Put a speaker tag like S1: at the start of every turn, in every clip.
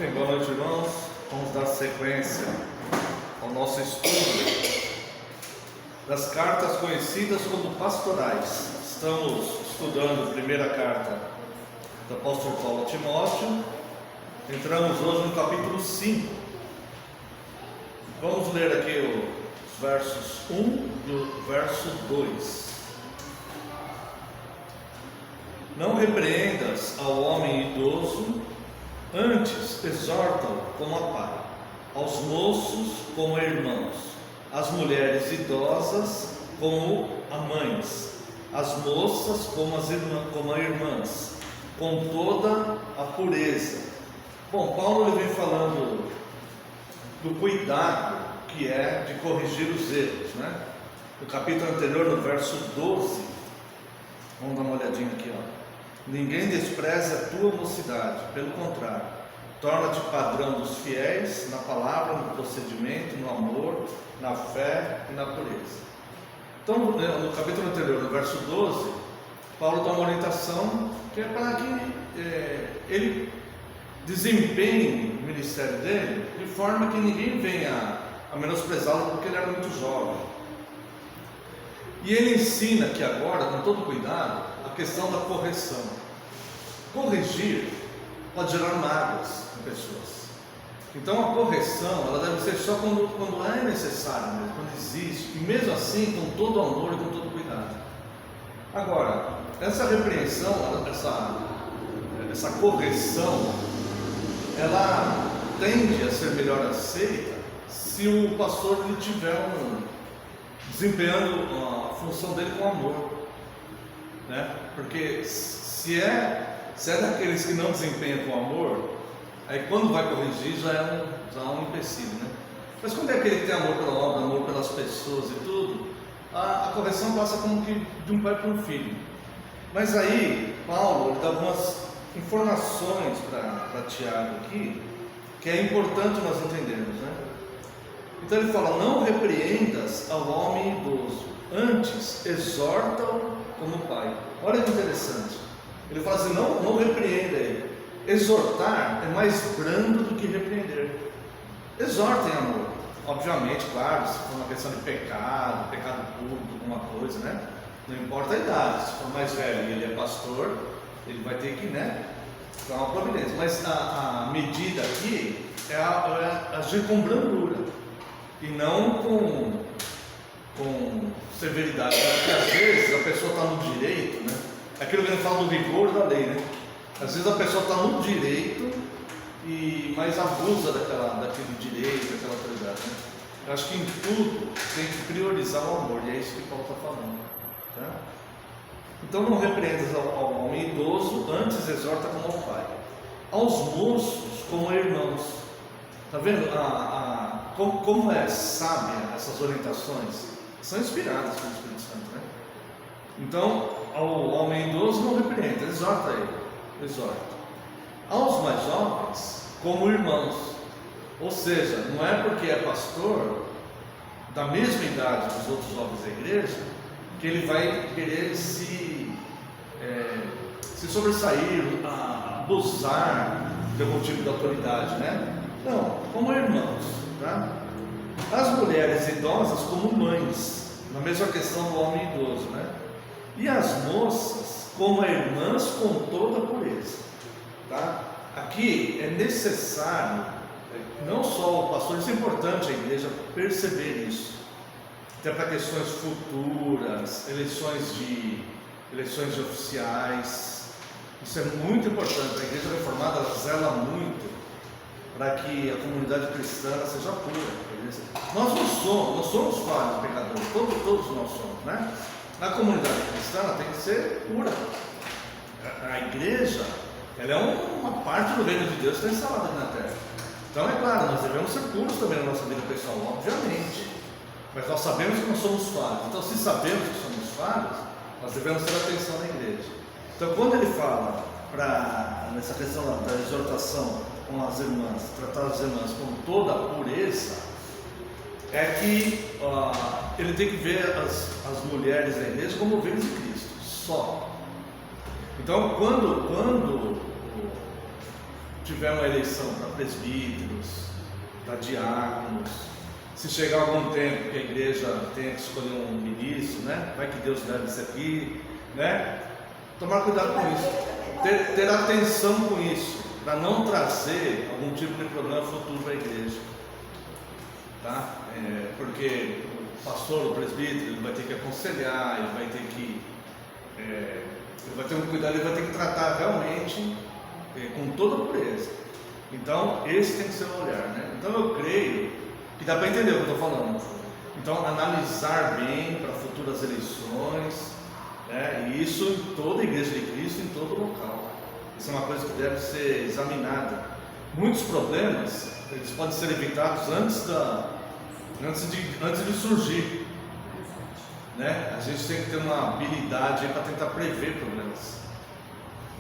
S1: Bem, boa noite, irmãos. Vamos dar sequência ao nosso estudo das cartas conhecidas como pastorais. Estamos estudando a primeira carta do apóstolo Paulo a Timóteo. Entramos hoje no capítulo 5. Vamos ler aqui os versos 1 e o verso 2. Não repreendas ao homem idoso, antes exorta-o como a pai, aos moços como a irmãos, as mulheres idosas como a mães, as moças como a irmãs, com toda a pureza. Bom, Paulo ele vem falando do cuidado que é de corrigir os erros, né? No capítulo anterior, no verso 12, vamos dar uma olhadinha aqui, ó. Ninguém despreza a tua mocidade, pelo contrário, torna-te padrão dos fiéis na palavra, no procedimento, no amor, na fé e na pureza. Então, no capítulo anterior, no verso 12, Paulo dá uma orientação que é para que ele desempenhe o ministério dele de forma que ninguém venha a menosprezá-lo porque ele era muito jovem. E ele ensina aqui agora, com todo cuidado, a questão da correção. Corrigir pode gerar mágoas em pessoas. Então a correção, ela deve ser só quando é necessário mesmo, quando existe, e mesmo assim com todo amor e com todo cuidado. Agora, essa repreensão, essa correção, ela tende a ser melhor aceita se o pastor ele tiver desempenhando a função dele com amor, né? Porque se é daqueles que não desempenham com amor, aí quando vai corrigir já é um empecilho, né? Mas quando é aquele que tem amor pela obra, amor pelas pessoas e tudo, a correção passa como que de um pai para um filho. Mas aí Paulo ele dá algumas informações para Tiago aqui que é importante nós entendermos, né? Então ele fala: não repreendas ao homem idoso, antes exorta-o como pai. Olha que interessante. Ele fala assim: não repreenda ele. Exortar é mais brando do que repreender. Exorta em amor. Obviamente, claro, se for uma questão de pecado público, alguma coisa, né? Não importa a idade. Se for mais velho e ele é pastor, ele vai ter que, né, dar uma providência. Mas a medida aqui é agir com brandura e não com severidade. Porque às vezes a pessoa está no direito, né? Aquilo que a gente fala do rigor da lei, né? Às vezes a pessoa está no direito, mas abusa daquele direito, daquela autoridade, né? Eu acho que em tudo tem que priorizar o amor, e é isso que Paulo está falando, tá? Então não repreendas ao homem idoso, antes exorta como ao pai, aos moços como a irmãos. Está vendo como é sábia essas orientações? São inspiradas pelo Espírito Santo, né? Então, ao homem idoso não repreenda, exorta ele, exorta. Aos mais jovens, como irmãos. Ou seja, não é porque é pastor da mesma idade dos outros jovens da igreja que ele vai querer se sobressair, abusar de algum tipo de autoridade, né? Não, como irmãos, tá? As mulheres idosas como mães, na mesma questão do homem idoso, né? E as moças como irmãs com toda a pureza, tá? Aqui é necessário, não só o pastor, isso é importante a igreja perceber isso, até para questões futuras, eleições de oficiais. Isso é muito importante. A igreja reformada ela zela muito para que a comunidade cristã seja pura. Nós somos falhos, pecadores, todos nós somos, né? A comunidade cristã tem que ser pura. A igreja, ela é uma parte do reino de Deus que está instalada aqui na terra. Então é claro, nós devemos ser puros também na nossa vida pessoal, obviamente. Mas nós sabemos que nós somos falhos. Então, se sabemos que somos falhos, nós devemos ter atenção na igreja. Então, quando ele fala nessa questão da exortação com as irmãs, tratar as irmãs com toda a pureza, é que ele tem que ver as mulheres da igreja como ovelhas de Cristo, só. Então, quando tiver uma eleição para presbíteros, para diáconos, se chegar algum tempo que a igreja tenha que escolher um ministro, né? Vai que Deus leva isso aqui, né? Tomar cuidado com isso, ter atenção com isso, para não trazer algum tipo de problema futuro para a igreja, tá? Porque o pastor, o presbítero, ele vai ter que aconselhar, ele vai ter que, ele vai ter um cuidado, ele vai ter que tratar realmente com toda a pureza. Então, esse tem que ser o olhar, né? Então, eu creio que dá para entender o que eu estou falando. Então, analisar bem para futuras eleições, né? E isso em toda a igreja de Cristo, em todo local. Isso é uma coisa que deve ser examinada. Muitos problemas, eles podem ser evitados antes de surgir, né? A gente tem que ter uma habilidade para tentar prever problemas,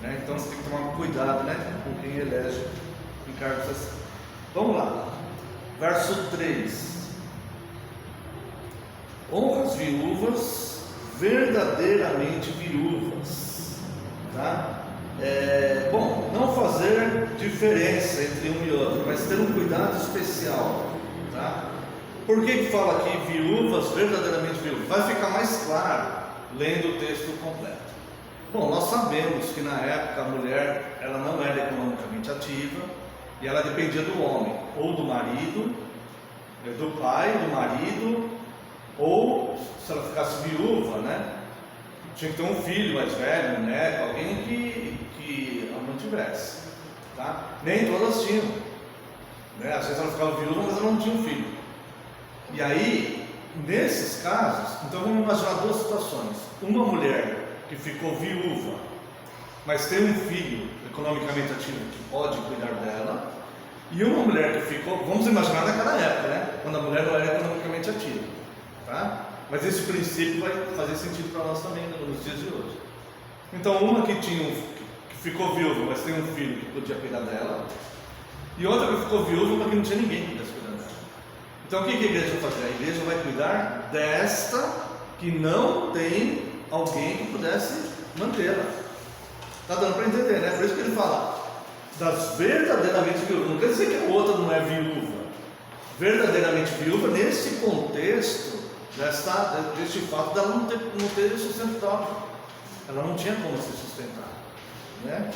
S1: né? Então você tem que tomar cuidado, né, com quem elege em cargos assim. Vamos lá, verso 3: honra as viúvas, verdadeiramente viúvas, tá? Bom, não fazer diferença entre um e outro, mas ter um cuidado especial, tá? Por que fala aqui viúvas, verdadeiramente viúvas? Vai ficar mais claro lendo o texto completo. Bom, nós sabemos que na época a mulher, ela não era economicamente ativa e ela dependia do homem, ou do marido, do pai, do marido, ou se ela ficasse viúva, né, tinha que ter um filho mais velho, um neto, alguém que a mantivesse, tá? Nem todas tinham, né? Às vezes ela ficava viúva, mas ela não tinha um filho. E aí, nesses casos, então vamos imaginar duas situações: uma mulher que ficou viúva, mas tem um filho economicamente ativo que pode cuidar dela, e uma mulher que ficou, vamos imaginar naquela época, né, quando a mulher não era economicamente ativa, tá? Mas esse princípio vai fazer sentido para nós também, né, nos dias de hoje. Então, uma que ficou viúva, mas tem um filho que podia cuidar dela, e outra que ficou viúva, mas que não tinha ninguém que pudesse cuidar dela. Então, o que a igreja vai fazer? A igreja vai cuidar desta que não tem alguém que pudesse mantê-la. Está dando para entender, né? Por isso que ele fala das verdadeiramente viúvas. Não quer dizer que a outra não é viúva. Verdadeiramente viúva nesse contexto, deste fato dela não ter sustento próprio. Ela não tinha como se sustentar, né?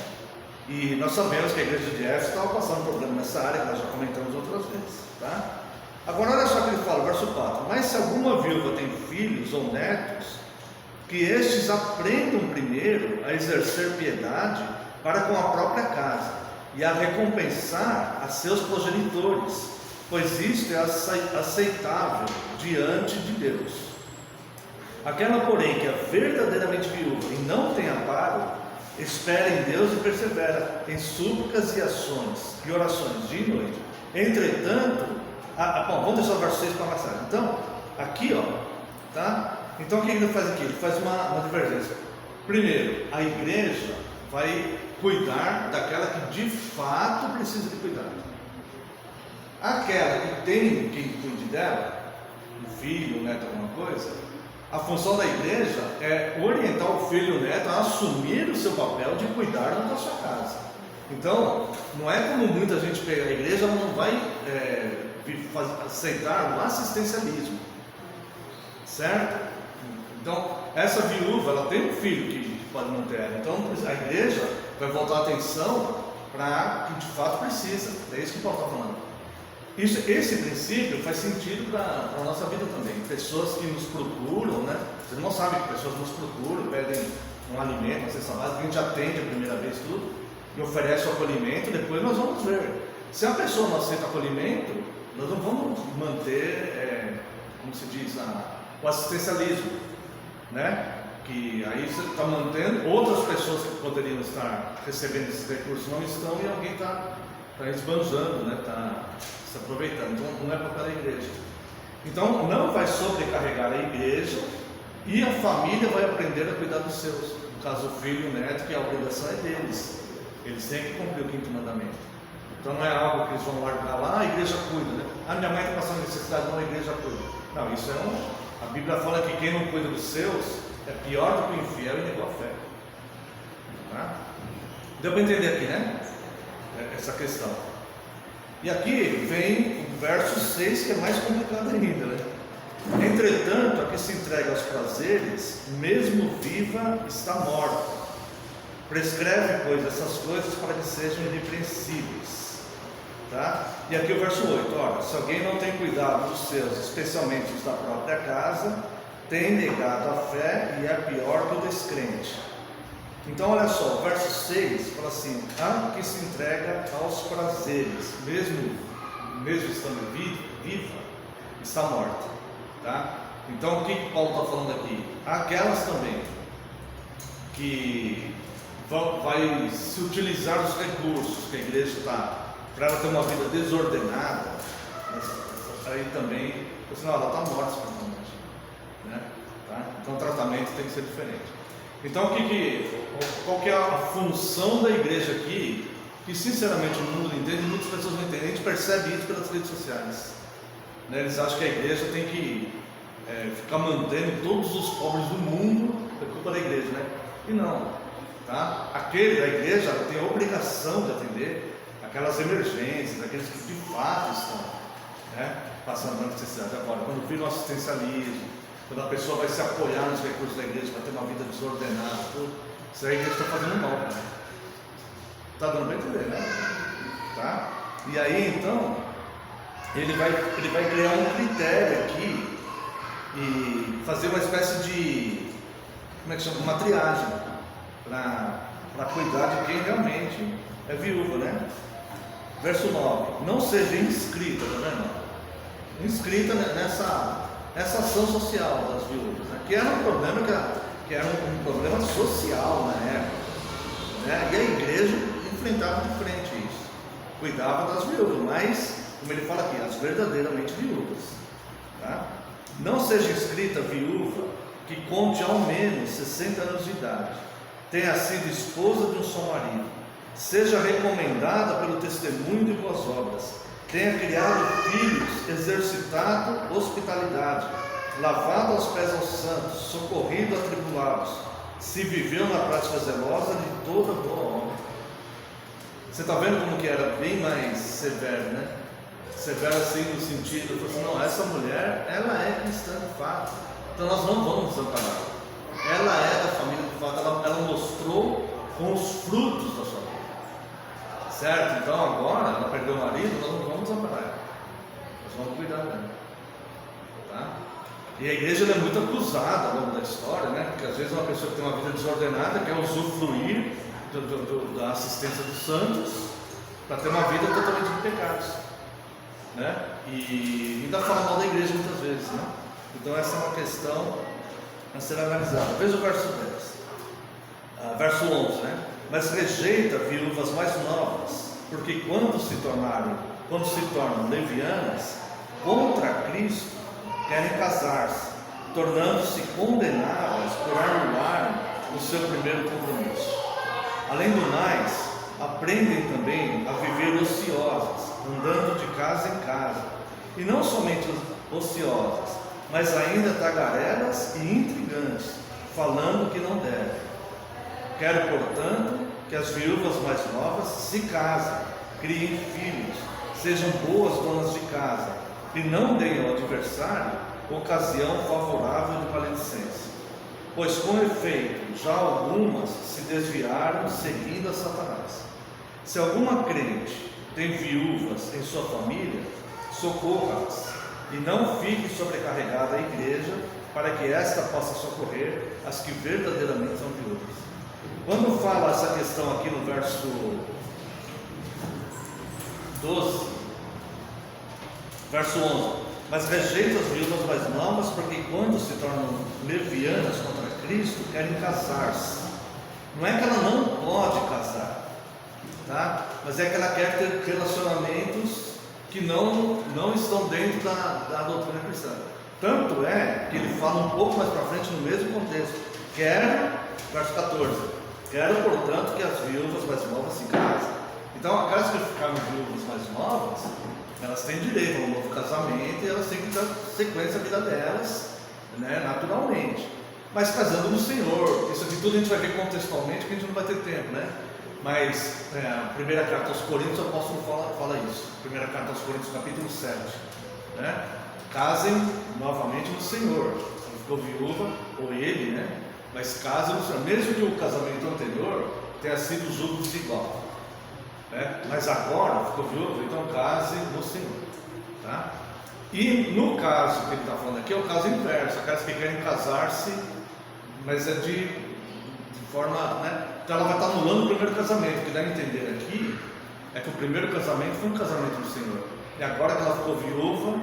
S1: E nós sabemos que a igreja de Éfeso estava passando problema nessa área, que nós já comentamos outras vezes, tá? Agora olha só o que ele fala, verso 4: mas se alguma viúva tem filhos ou netos, que estes aprendam primeiro a exercer piedade para com a própria casa e a recompensar a seus progenitores, pois isto é aceitável diante de Deus. Aquela, porém, que é verdadeiramente viúva e não tem amparo, espera em Deus e persevera em súplicas e ações e orações dia e noite. Entretanto, bom, vamos deixar o verso 6 para mais tarde. Então, aqui, ó, tá? Então, o que ele faz aqui? Ele faz uma divergência. Primeiro, a igreja vai cuidar daquela que de fato precisa de cuidado. Aquela que tem quem cuide dela, um filho, um neto, alguma coisa, a função da igreja é orientar o filho e o neto a assumir o seu papel de cuidar da sua casa. Então, não é como muita gente pega, a igreja não vai aceitar o assistencialismo, certo? Então, essa viúva, ela tem um filho que pode manter ela. Então, a igreja vai voltar a atenção para quem de fato precisa. É isso que Paulo está falando. Esse princípio faz sentido para a nossa vida também. Pessoas que nos procuram, né? Vocês não sabem que pessoas nos procuram, pedem um alimento, uma cesta básica, a gente atende a primeira vez tudo e oferece o acolhimento, depois nós vamos ver. Se a pessoa não aceita o acolhimento, nós não vamos manter, como se diz, o assistencialismo, né? Que aí você está mantendo outras pessoas que poderiam estar recebendo esses recursos, não estão, e alguém está esbanjando, né? Está se aproveitando. Então não é papel da igreja. Então não vai sobrecarregar a igreja, e a família vai aprender a cuidar dos seus. No caso, o filho e o neto, que a obrigação é deles. Eles têm que cumprir o quinto mandamento. Então não é algo que eles vão largar lá, a igreja cuida, né? Minha mãe está passando necessidade, não, a igreja cuida. Não, isso a Bíblia fala que quem não cuida dos seus é pior do que o infiel e negou a fé. Tá? Deu para entender aqui, né? essa questão. E aqui vem o verso 6, que é mais complicado ainda, né? Entretanto, a que se entrega aos prazeres, mesmo viva, está morta. Prescreve, pois, essas coisas para que sejam irrepreensíveis. Tá? E aqui o verso 8, olha, se alguém não tem cuidado dos seus, especialmente os da própria casa, tem negado a fé e é pior que o descrente. Então olha só, o verso 6 fala assim: a que se entrega aos prazeres, mesmo estando viva, está morta. Tá? Então o que Paulo está falando aqui? Aquelas também que vai se utilizar dos recursos que a igreja está, para ela ter uma vida desordenada, aí também, senão ela está morta espiritualmente, né? Tá? Então o tratamento tem que ser diferente. Então qual que é a função da igreja aqui, que sinceramente o mundo entende, muitas pessoas não entendem, a gente percebe isso pelas redes sociais, né? Eles acham que a igreja tem que ficar mantendo todos os pobres do mundo, é culpa da igreja, né? E não, tá? Aquele da igreja tem a obrigação de atender aquelas emergências, aqueles que de fato estão, né, passando por necessidade. Agora, quando vira o assistencialismo, quando a pessoa vai se apoiar nos recursos da igreja para ter uma vida desordenada, tudo, isso aí a igreja está fazendo mal, né? Está dando bem entender, né? Tá? E aí então, ele vai criar um critério aqui e fazer uma espécie de, como é que chama? Uma triagem para cuidar de quem realmente é viúva, né? Verso 9: não seja inscrita, tá vendo? Inscrita nessa ação social das viúvas, né? Que era um problema que era um problema social na época, né? E a igreja enfrentava de frente isso, cuidava das viúvas, mas, como ele fala aqui, as verdadeiramente viúvas, tá? Não seja inscrita viúva que conte ao menos 60 anos de idade, tenha sido esposa de um só marido, seja recomendada pelo testemunho de boas obras, tenha criado filhos, exercitado hospitalidade, lavado aos pés aos santos, socorrido atribulados, se viveu na prática zelosa de toda boa obra. Você está vendo como que era bem mais severo, né? Severo assim no sentido, assim, não, essa mulher, ela é cristã de fato, então nós não vamos desamparar. Ela é da família de fato, ela mostrou com os frutos da sua vida, certo? Então agora, ela perdeu o marido, nós não vamos desamparar ela, nós vamos cuidar dela, tá? E a igreja é muito acusada ao longo da história, né? Porque às vezes uma pessoa que tem uma vida desordenada quer usufruir da assistência dos santos para ter uma vida totalmente de pecados, né? E ainda fala mal da igreja muitas vezes, né? Então essa é uma questão a ser analisada. Veja o verso 10, verso 11, né? Mas rejeita viúvas mais novas, porque quando se tornam levianas contra Cristo, querem casar-se, tornando-se condenáveis por anularem o seu primeiro compromisso. Além do mais, aprendem também a viver ociosas, andando de casa em casa, e não somente ociosas, mas ainda tagarelas e intrigantes, falando o que não devem. Quero, portanto, que as viúvas mais novas se casem, criem filhos, sejam boas donas de casa, e não deem ao adversário ocasião favorável de maledicência. Pois com efeito, já algumas se desviaram seguindo a Satanás. Se alguma crente tem viúvas em sua família, socorra-as, e não fique sobrecarregada a igreja, para que esta possa socorrer as que verdadeiramente são viúvas. Quando fala essa questão aqui no verso 12, verso 11: mas rejeita as viúvas mais novas, porque quando se tornam levianas contra Cristo, querem casar-se. Não é que ela não pode casar, tá? Mas é que ela quer ter relacionamentos que não estão dentro da doutrina cristã. Tanto é que ele fala um pouco mais para frente no mesmo contexto. Verso 14: quero, portanto, que as viúvas mais novas se casem. Então, aquelas que ficaram viúvas mais novas, elas têm direito a um novo casamento e elas têm que dar sequência à vida delas, né, naturalmente. Mas casando no Senhor. Isso aqui tudo a gente vai ver contextualmente, que a gente não vai ter tempo, né? Mas a primeira carta aos Coríntios, o apóstolo fala isso. Primeira carta aos Coríntios, capítulo 7. Né? Casem novamente no Senhor. Se ficou viúva, ou ele, né? Mas casem no Senhor. Mesmo que o casamento anterior tenha sido julgo desigual. Né? Mas agora ficou viúva, então case no Senhor. Tá? E no caso que ele está falando aqui, é o caso inverso. Aquelas que querem casar-se, mas é de forma, né? Então ela vai estar anulando o primeiro casamento. O que dá a entender aqui é que o primeiro casamento foi um casamento do Senhor. E agora que ela ficou viúva,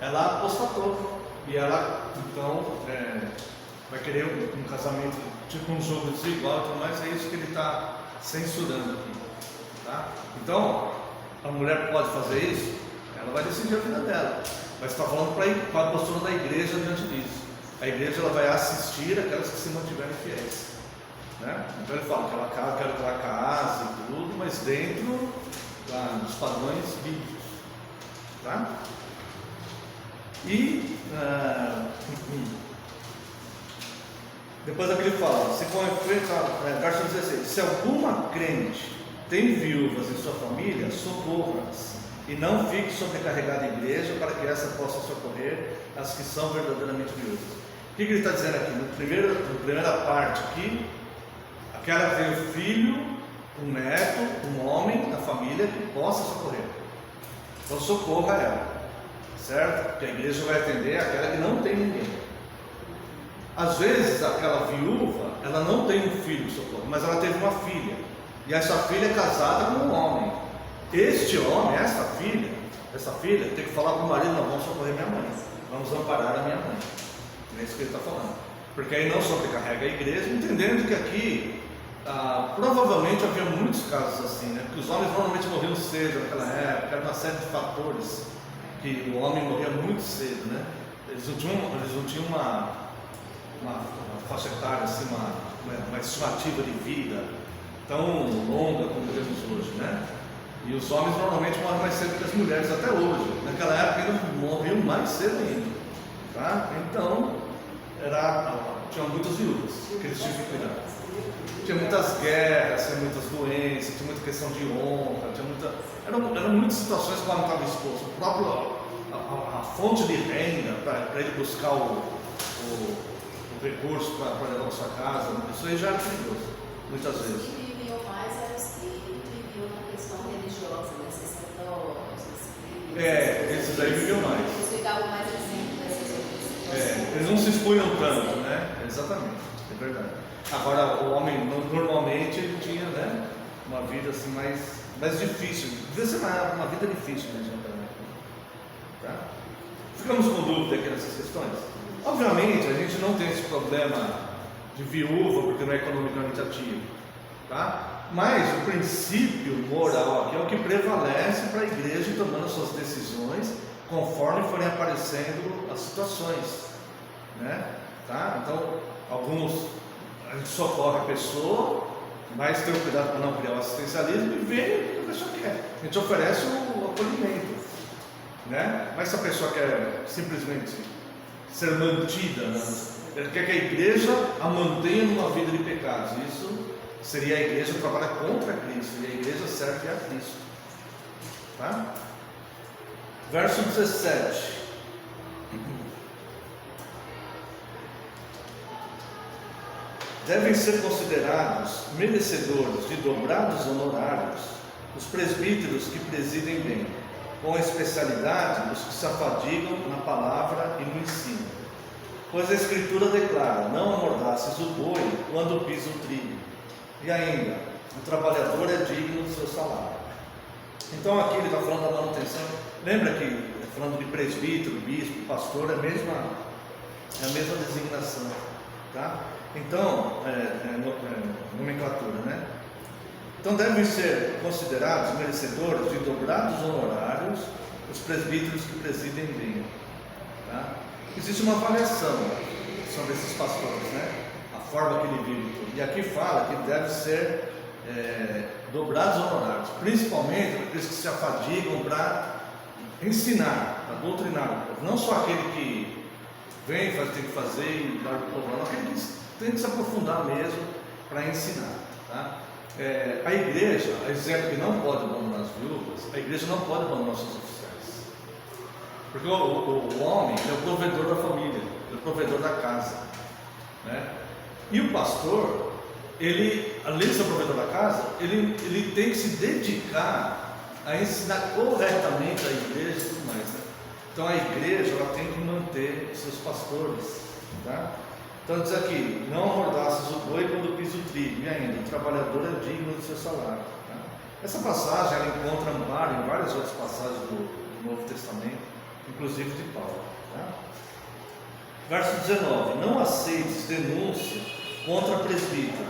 S1: ela apostatou. E ela, então, vai querer um casamento, tipo um jogo desigual e tudo mais. É isso que ele está censurando aqui. Tá? Então, a mulher pode fazer isso? Ela vai decidir a vida dela. Mas está falando para a postura da igreja diante disso. A igreja ela vai assistir aquelas que se mantiverem fiéis. Né? Então ele fala que ela casa, quero que ela case e tudo, mas dentro dos padrões bíblicos. Tá? E depois aqui ele fala, se com efeito, verso 16, se alguma crente tem viúvas em sua família, socorra-as, e não fique sobrecarregada a igreja para que essa possa socorrer as que são verdadeiramente viúvas. O que ele está dizendo aqui? Na primeira parte aqui, aquela que tem um filho, um neto, um homem na família que possa socorrer. Então socorra ela, certo? Porque a igreja vai atender aquela que não tem ninguém. Às vezes aquela viúva, ela não tem um filho, socorro, mas ela teve uma filha. E essa filha é casada com um homem. Este homem, essa filha tem que falar para o marido, não, vamos socorrer minha mãe, vamos amparar a minha mãe. É isso que ele está falando. Porque aí não sobrecarrega a igreja, entendendo que aqui provavelmente havia muitos casos assim, né? Porque os homens normalmente morriam cedo naquela época, era uma série de fatores que o homem morria muito cedo, né? Eles não tinham uma faixa etária, assim, uma estimativa de vida tão longa como temos hoje, né? E os homens normalmente morrem mais cedo que as mulheres até hoje. Naquela época eles morriam mais cedo ainda, tá? Então tinha muitas viúvas que eles tinham que cuidar. Tinha muitas guerras, tinha muitas doenças, tinha muita questão de honra, eram muitas situações que ela não estava exposta. A fonte de renda para ele buscar o recurso para levar para sua casa, isso aí já era perigoso, muitas vezes.
S2: Os que viviam mais eram os que viviam na questão religiosa, né?
S1: Esses aí viviam mais.
S2: Eles cuidavam mais exemplo dessas outras situações.
S1: Eles não se expunham tanto, né? Exatamente, é verdade. Agora, o homem, normalmente, ele tinha, né, uma vida assim mais difícil. Devia ser uma vida difícil mesmo. Tá? Ficamos com dúvida aqui nessas questões? Obviamente, a gente não tem esse problema de viúva, porque não é economicamente ativo. Tá? Mas o princípio moral aqui é o que prevalece para a igreja tomando suas decisões conforme forem aparecendo as situações. Né? Tá? Então, a gente socorre a pessoa, mas tem cuidado para não criar o assistencialismo e ver o que a pessoa quer. A gente oferece o acolhimento. Né? Mas se a pessoa quer simplesmente ser mantida, né? Ele quer que a igreja a mantenha numa vida de pecados. Isso seria a igreja trabalhar contra Cristo, e a igreja serve a Cristo. Tá? Verso 17. Devem ser considerados merecedores de dobrados honorários os presbíteros que presidem bem, com a especialidade os que se afadigam na palavra e no ensino. Pois a Escritura declara, não amordaces o boi quando pisa o trigo. E ainda, o trabalhador é digno do seu salário. Então aqui ele está falando da manutenção. Lembra que, falando de presbítero, bispo, pastor, é a mesma designação. Tá? Então, nomenclatura, né? Então devem ser considerados merecedores de dobrados honorários os presbíteros que presidem bem. Tá? Existe uma avaliação sobre esses pastores, né? A forma que ele vive. E aqui fala que deve ser dobrados honorários, principalmente aqueles que se afadigam para ensinar, para doutrinar. Não só aquele que vem, tem que fazer e larga o povo, não, aquele que tem que se aprofundar mesmo para ensinar. Tá? A igreja, a exemplo que não pode abandonar as viúvas, a igreja não pode abandonar seus oficiais. Porque o homem é o provedor da família, é o provedor da casa, né? E o pastor, ele, além de ser o provedor da casa, ele tem que se dedicar a ensinar corretamente a igreja e tudo mais, né? Então a igreja, ela tem que manter seus pastores, tá? Então diz aqui, não amordaças o boi quando pisa o trigo, e ainda, o trabalhador é digno do seu salário, tá? Essa passagem, ela encontra amparo em várias outras passagens do Novo Testamento, inclusive de Paulo, tá? Verso 19, não aceites denúncia contra presbítero,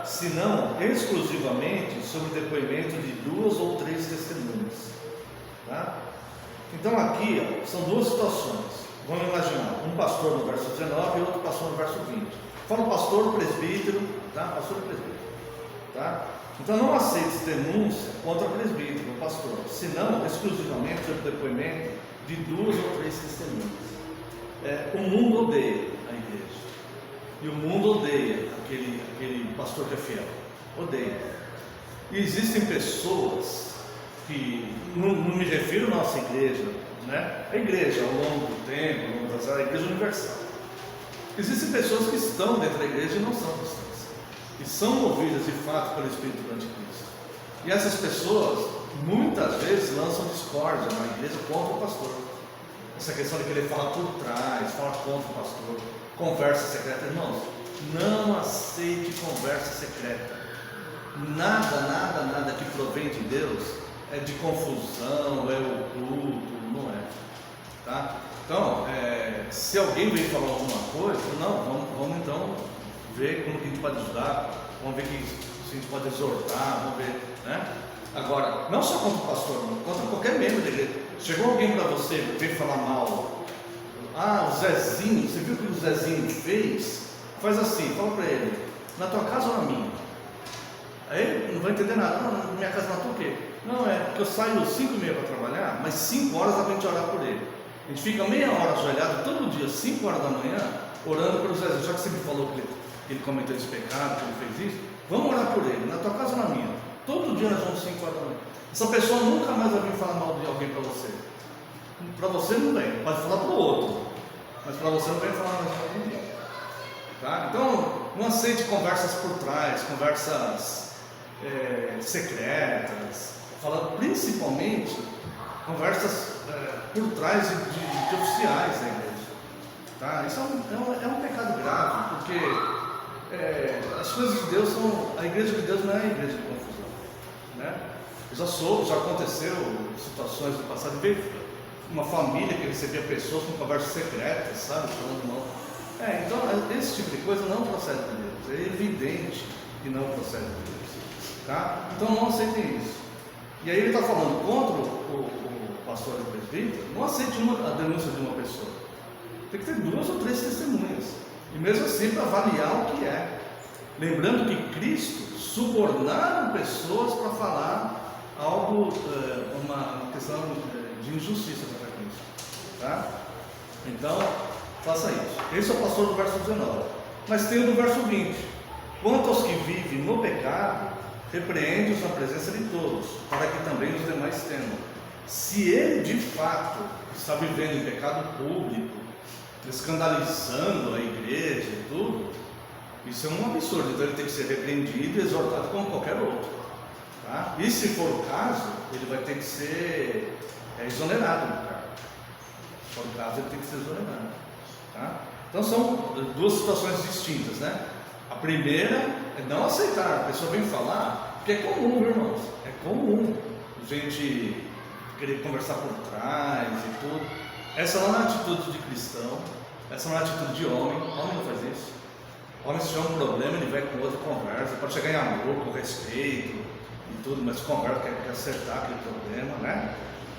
S1: senão exclusivamente sob o depoimento de 2 ou 3 testemunhas, tá? Então aqui, ó, são duas situações. Vamos imaginar, um pastor no verso 19 e outro pastor no verso 20. Fala o pastor, o presbítero, tá? Pastor e presbítero, tá? Então não aceites denúncia contra o presbítero, o pastor, senão exclusivamente sob o depoimento de 2 ou 3 testemunhas. O mundo odeia a igreja, e o mundo odeia aquele pastor que é fiel, odeia. E existem pessoas que, não me refiro à nossa igreja, né? A igreja ao longo do tempo, ao longo das áreas, a igreja universal. Existem pessoas que estão dentro da igreja e não são cristãs, e são movidas de fato pelo Espírito do Anticristo. E essas pessoas muitas vezes lançam discórdia na igreja contra o pastor. Essa questão de querer falar por trás, falar contra o pastor, conversa secreta. Irmãos, não aceite conversa secreta. Nada que provém de Deus é de confusão, é oculto, não é, tá? Então, se alguém vem falar alguma coisa, não, vamos então ver como que a gente pode ajudar, vamos ver se a gente pode exortar, vamos ver, né? Agora, não só contra o pastor, não, contra qualquer membro da igreja. Chegou alguém para você, veio falar mal, o Zezinho, você viu o que o Zezinho fez? Faz assim, fala para ele, na tua casa ou na minha? Aí ele não vai entender nada. Não, na minha casa matou o quê? Não, é porque eu saio 5h30 para trabalhar, mas 5 horas dá para a gente orar por ele. A gente fica meia hora ajoelhado todo dia, 5 horas da manhã, orando pelo Zezinho. Já que você me falou que ele cometeu esse pecado, que ele fez isso, vamos orar por ele, na tua casa ou na minha? Todo dia nós vamos 5 horas da manhã. Essa pessoa nunca mais vai vir falar mal de alguém para você. Para você não vem, pode falar para o outro, mas para você não vem falar mais de ninguém. Tá? Então, não aceite conversas por trás, conversas secretas, falando principalmente conversas por trás de oficiais da igreja. Tá? Isso é um pecado grave, porque as coisas de Deus são. A igreja de Deus não é a igreja de confusão, né? Já aconteceu situações do passado, veio uma família que recebia pessoas com conversas secretas, sabe? Falando mal. Então esse tipo de coisa não procede de Deus, é evidente que não procede de Deus. Tá? Então não aceitem isso. E aí ele está falando contra o pastor e o presbítero, não aceite a denúncia de uma pessoa. Tem que ter 2 ou 3 testemunhas. E mesmo assim para avaliar o que é. Lembrando que Cristo subornaram pessoas para falar algo, uma questão de injustiça contra Cristo. Tá? Então, faça isso. Esse é o pastor do verso 19. Mas tem o do verso 20. Quanto aos que vivem no pecado, repreende-os na presença de todos, para que também os demais temam. Se ele de fato está vivendo em pecado público, escandalizando a igreja e tudo, isso é um absurdo. Então ele tem que ser repreendido e exortado como qualquer outro, tá? E se for o caso, ele vai ter que ser exonerado do cargo. Se for o caso, ele tem que ser exonerado, tá? Então são 2 situações distintas, né? A primeira é não aceitar. A pessoa vem falar, porque é comum, irmãos, é comum a gente querer conversar por trás e tudo. Essa não é uma atitude de cristão, essa não é uma atitude de homem. Homem não faz isso. Homem, se tiver um problema, ele vai com outro, conversa, pode chegar em amor, com respeito e tudo, mas conversa, quer acertar aquele problema, né?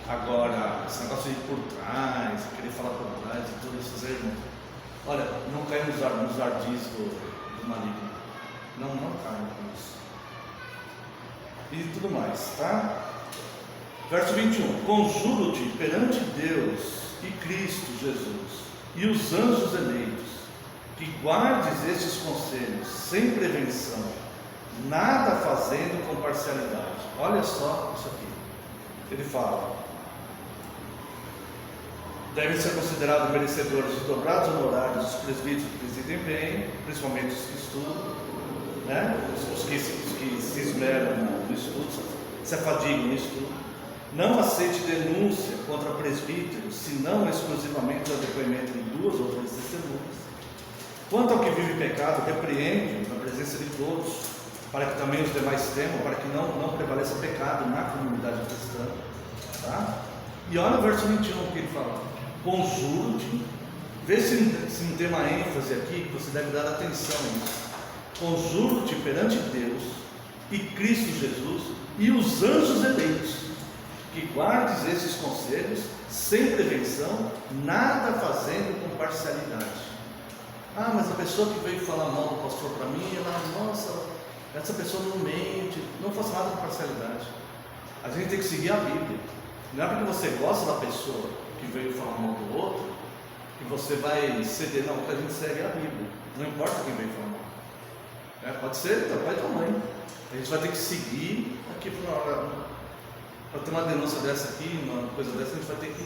S1: Agora, esse negócio de ir por trás, querer falar por trás e tudo isso, irmãos, olha, não caia nos ardis do maligno. Não caia com isso. E tudo mais, tá? Verso 21. Conjuro-te perante Deus e Cristo Jesus e os anjos eleitos, que guardes estes conselhos sem prevenção, nada fazendo com parcialidade. Olha só isso aqui. Ele fala: devem ser considerados merecedores de dobrados honorários os presbíteros que presidem bem, principalmente os que estudam, né? os que se esmeram no estudo, se afadigam no estudo. Não aceite denúncia contra presbíteros, senão exclusivamente ao depoimento de 2 ou 3 testemunhas. Quanto ao que vive pecado, repreende na presença de todos, para que também os demais temam, para que não prevaleça pecado na comunidade cristã. Tá? E olha o verso 21 que ele fala: conjuro-te, vê se não tem uma ênfase aqui que você deve dar atenção a isso. Conjuro-te perante Deus e Cristo Jesus e os anjos eleitos, que guardes esses conselhos sem prevenção, nada fazendo com parcialidade. Ah, mas a pessoa que veio falar mal do pastor para mim, ela, nossa, essa pessoa não mente. Não faça nada com parcialidade. A gente tem que seguir a Bíblia. Não é porque você gosta da pessoa que veio falar mal do outro que você vai ceder. Não, o que a gente segue é a Bíblia. Não importa quem veio falar mal. Pode ser teu pai e tua mãe. A gente vai ter que seguir aqui para ter uma denúncia dessa aqui, uma coisa dessa, a gente vai ter que.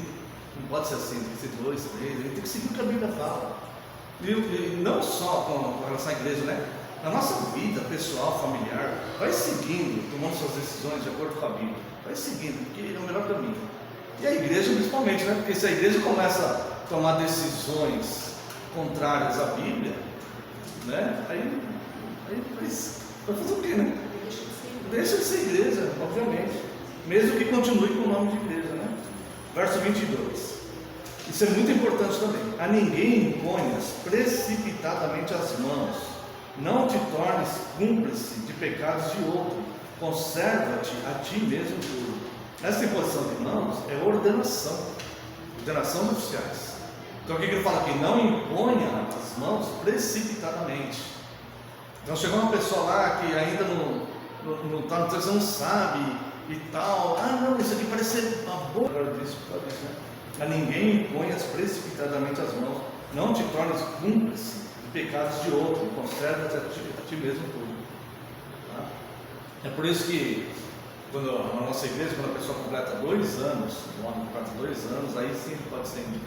S1: Não pode ser assim, tem que ser 2, 3. A gente tem que seguir o que a Bíblia fala. E não só com relação à igreja, né? Na nossa vida pessoal, familiar, vai seguindo, tomando suas decisões de acordo com a Bíblia. Vai seguindo, porque é o melhor caminho. E a igreja principalmente, né? Porque se a igreja começa a tomar decisões contrárias à Bíblia, né? Aí vai fazer o quê, né? Deixa de ser igreja, obviamente. Mesmo que continue com o nome de igreja, né? Verso 22. Isso é muito importante também. A ninguém imponhas precipitadamente as mãos. Não te tornes cúmplice de pecados de outro. Conserva-te a ti mesmo puro. Essa imposição de mãos é ordenação. Ordenação de oficiais. Então o que ele fala aqui? Não imponha as mãos precipitadamente. Então chegou uma pessoa lá que ainda você não sabe e tal. Ah não, isso aqui parece ser uma boa. Disso, né? A ninguém imponhas precipitadamente as mãos. Não te tornes cúmplice de pecados de outro. Conserva-te a ti mesmo tudo. Tá? É por isso que na nossa igreja, quando a pessoa completa 2 anos, o homem completa 2 anos, aí sim pode ser indicado.